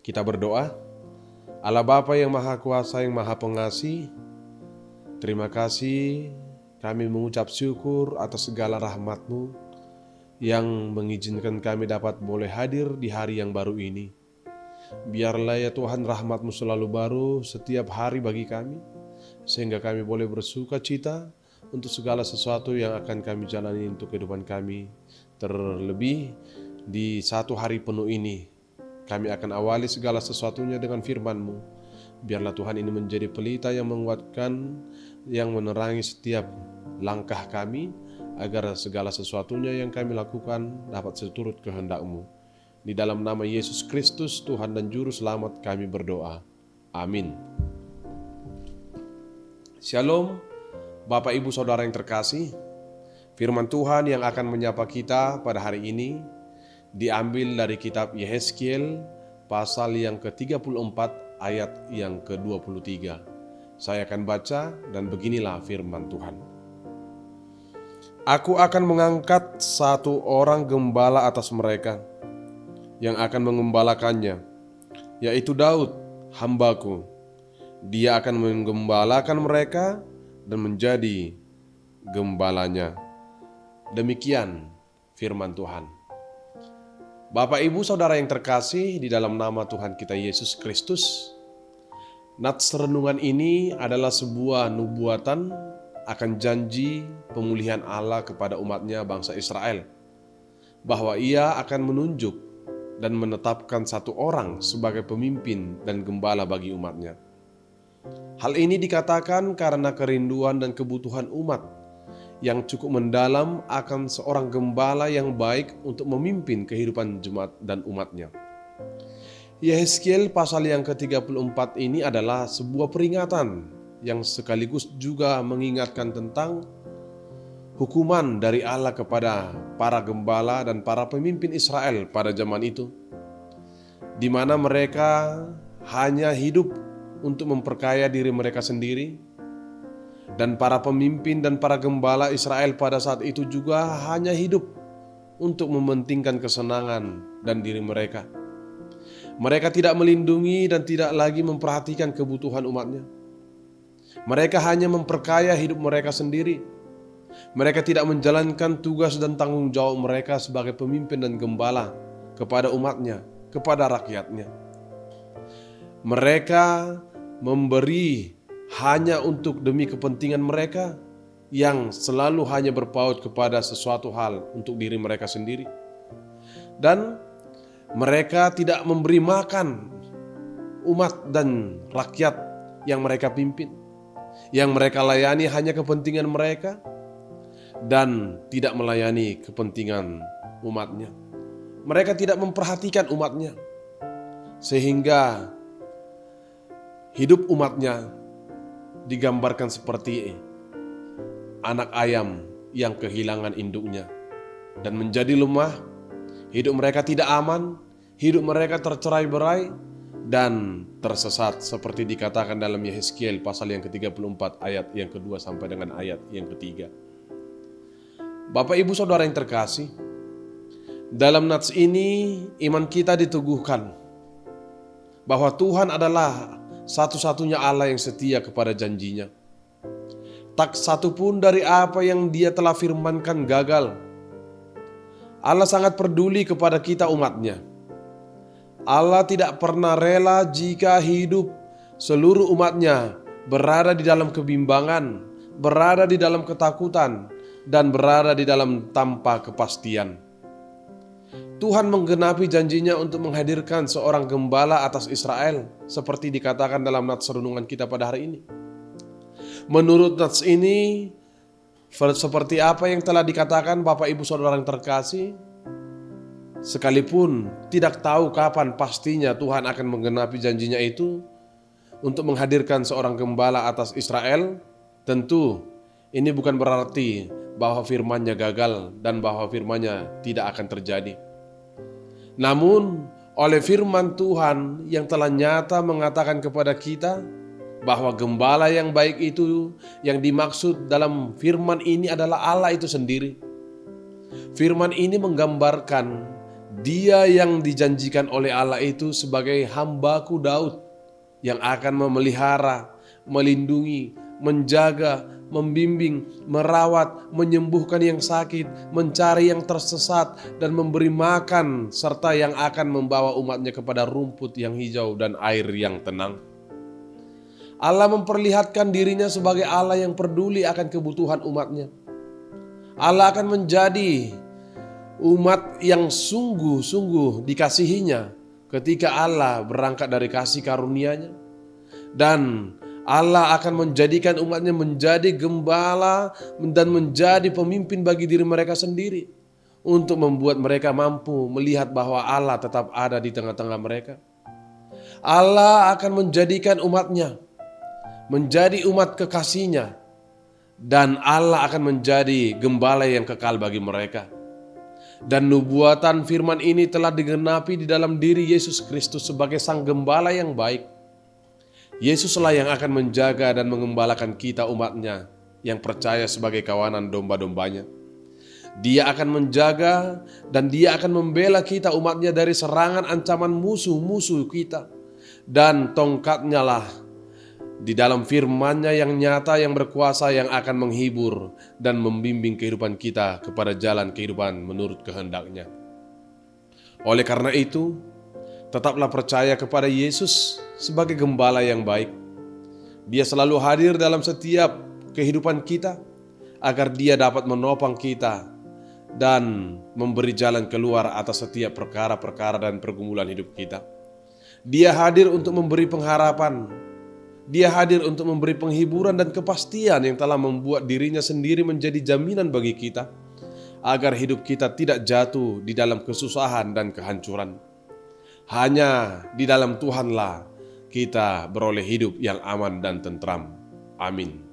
Kita berdoa. Allah Bapa yang Maha Kuasa, yang Maha Pengasih, terima kasih kami mengucap syukur atas segala rahmat-Mu yang mengizinkan kami dapat boleh hadir di hari yang baru ini. Biarlah ya Tuhan rahmat-Mu selalu baru setiap hari bagi kami, sehingga kami boleh bersuka cita untuk segala sesuatu yang akan kami jalani untuk kehidupan kami. Terlebih di satu hari penuh ini, kami akan awali segala sesuatunya dengan firman-Mu. Biarlah Tuhan ini menjadi pelita yang menguatkan, yang menerangi setiap langkah kami, agar segala sesuatunya yang kami lakukan dapat seturut kehendak-Mu. Di dalam nama Yesus Kristus, Tuhan dan Juru Selamat kami berdoa. Amin. Shalom, Bapak Ibu Saudara yang terkasih. Firman Tuhan yang akan menyapa kita pada hari ini diambil dari kitab Yehezkiel pasal yang ke-34 ayat yang ke-23. Saya akan baca dan beginilah firman Tuhan. Aku akan mengangkat satu orang gembala atas mereka yang akan mengembalakannya, yaitu Daud, hambaku. Dia akan menggembalakan mereka dan menjadi gembalanya. Demikian firman Tuhan. Bapak Ibu Saudara yang terkasih, di dalam nama Tuhan kita Yesus Kristus, nats renungan ini adalah sebuah nubuatan akan janji pemulihan Allah kepada umatnya bangsa Israel, bahwa Ia akan menunjuk dan menetapkan satu orang sebagai pemimpin dan gembala bagi umatnya. Hal ini dikatakan karena kerinduan dan kebutuhan umat yang cukup mendalam akan seorang gembala yang baik untuk memimpin kehidupan jemaat dan umatnya. Yehezkiel pasal yang ke-34 ini adalah sebuah peringatan yang sekaligus juga mengingatkan tentang hukuman dari Allah kepada para gembala dan para pemimpin Israel pada zaman itu, di mana mereka hanya hidup untuk memperkaya diri mereka sendiri, dan para pemimpin dan para gembala Israel pada saat itu juga hanya hidup untuk mementingkan kesenangan dan diri mereka. Mereka tidak melindungi dan tidak lagi memperhatikan kebutuhan umatnya. Mereka hanya memperkaya hidup mereka sendiri. Mereka tidak menjalankan tugas dan tanggung jawab mereka sebagai pemimpin dan gembala kepada umatnya, kepada rakyatnya. Mereka memberi hanya untuk demi kepentingan mereka yang selalu hanya berpaut kepada sesuatu hal untuk diri mereka sendiri. Dan mereka tidak memberi makan umat dan rakyat yang mereka pimpin. Yang mereka layani hanya kepentingan mereka dan tidak melayani kepentingan umatnya. Mereka tidak memperhatikan umatnya, sehingga hidup umatnya digambarkan seperti anak ayam yang kehilangan induknya dan menjadi lemah. Hidup mereka tidak aman, hidup mereka tercerai-berai dan tersesat, seperti dikatakan dalam Yehezkiel pasal yang ke-34 ayat yang kedua sampai dengan ayat yang ketiga. Bapak Ibu Saudara yang terkasih, dalam nats ini iman kita diteguhkan bahwa Tuhan adalah satu-satunya Allah yang setia kepada janjinya. Tak satu pun dari apa yang Dia telah firmankan gagal. Allah sangat peduli kepada kita umatnya. Allah tidak pernah rela jika hidup seluruh umatnya berada di dalam kebimbangan, berada di dalam ketakutan, dan berada di dalam tanpa kepastian. Tuhan menggenapi janjinya untuk menghadirkan seorang gembala atas Israel, seperti dikatakan dalam nats renungan kita pada hari ini. Menurut nats ini, seperti apa yang telah dikatakan Bapak Ibu Saudara yang terkasih, sekalipun tidak tahu kapan pastinya Tuhan akan menggenapi janjinya itu untuk menghadirkan seorang gembala atas Israel, tentu ini bukan berarti bahwa firman-Nya gagal dan bahwa firman-Nya tidak akan terjadi. Namun oleh firman Tuhan yang telah nyata mengatakan kepada kita bahwa gembala yang baik itu yang dimaksud dalam firman ini adalah Allah itu sendiri. Firman ini menggambarkan Dia yang dijanjikan oleh Allah itu sebagai hamba-Ku Daud yang akan memelihara, melindungi, menjaga, membimbing, merawat, menyembuhkan yang sakit, mencari yang tersesat, dan memberi makan, serta yang akan membawa umatnya kepada rumput yang hijau dan air yang tenang. Allah memperlihatkan dirinya sebagai Allah yang peduli akan kebutuhan umatnya. Allah akan menjadi umat yang sungguh-sungguh dikasihinya ketika Allah berangkat dari kasih karunia-Nya. Dan Allah akan menjadikan umatnya menjadi gembala dan menjadi pemimpin bagi diri mereka sendiri, untuk membuat mereka mampu melihat bahwa Allah tetap ada di tengah-tengah mereka. Allah akan menjadikan umatnya menjadi umat kekasih-Nya, dan Allah akan menjadi gembala yang kekal bagi mereka. Dan nubuatan firman ini telah digenapi di dalam diri Yesus Kristus sebagai Sang Gembala yang baik. Yesuslah yang akan menjaga dan mengembalakan kita umatnya yang percaya sebagai kawanan domba-dombanya. Dia akan menjaga dan Dia akan membela kita umatnya dari serangan ancaman musuh-musuh kita. Dan tongkat-Nya lah di dalam firman-Nya yang nyata, yang berkuasa, yang akan menghibur dan membimbing kehidupan kita kepada jalan kehidupan menurut kehendak-Nya. Oleh karena itu, tetaplah percaya kepada Yesus sebagai gembala yang baik. Dia selalu hadir dalam setiap kehidupan kita agar Dia dapat menopang kita dan memberi jalan keluar atas setiap perkara-perkara dan pergumulan hidup kita. Dia hadir untuk memberi pengharapan. Dia hadir untuk memberi penghiburan dan kepastian yang telah membuat dirinya sendiri menjadi jaminan bagi kita, agar hidup kita tidak jatuh di dalam kesusahan dan kehancuran. Hanya di dalam Tuhanlah kita beroleh hidup yang aman dan tentram. Amin.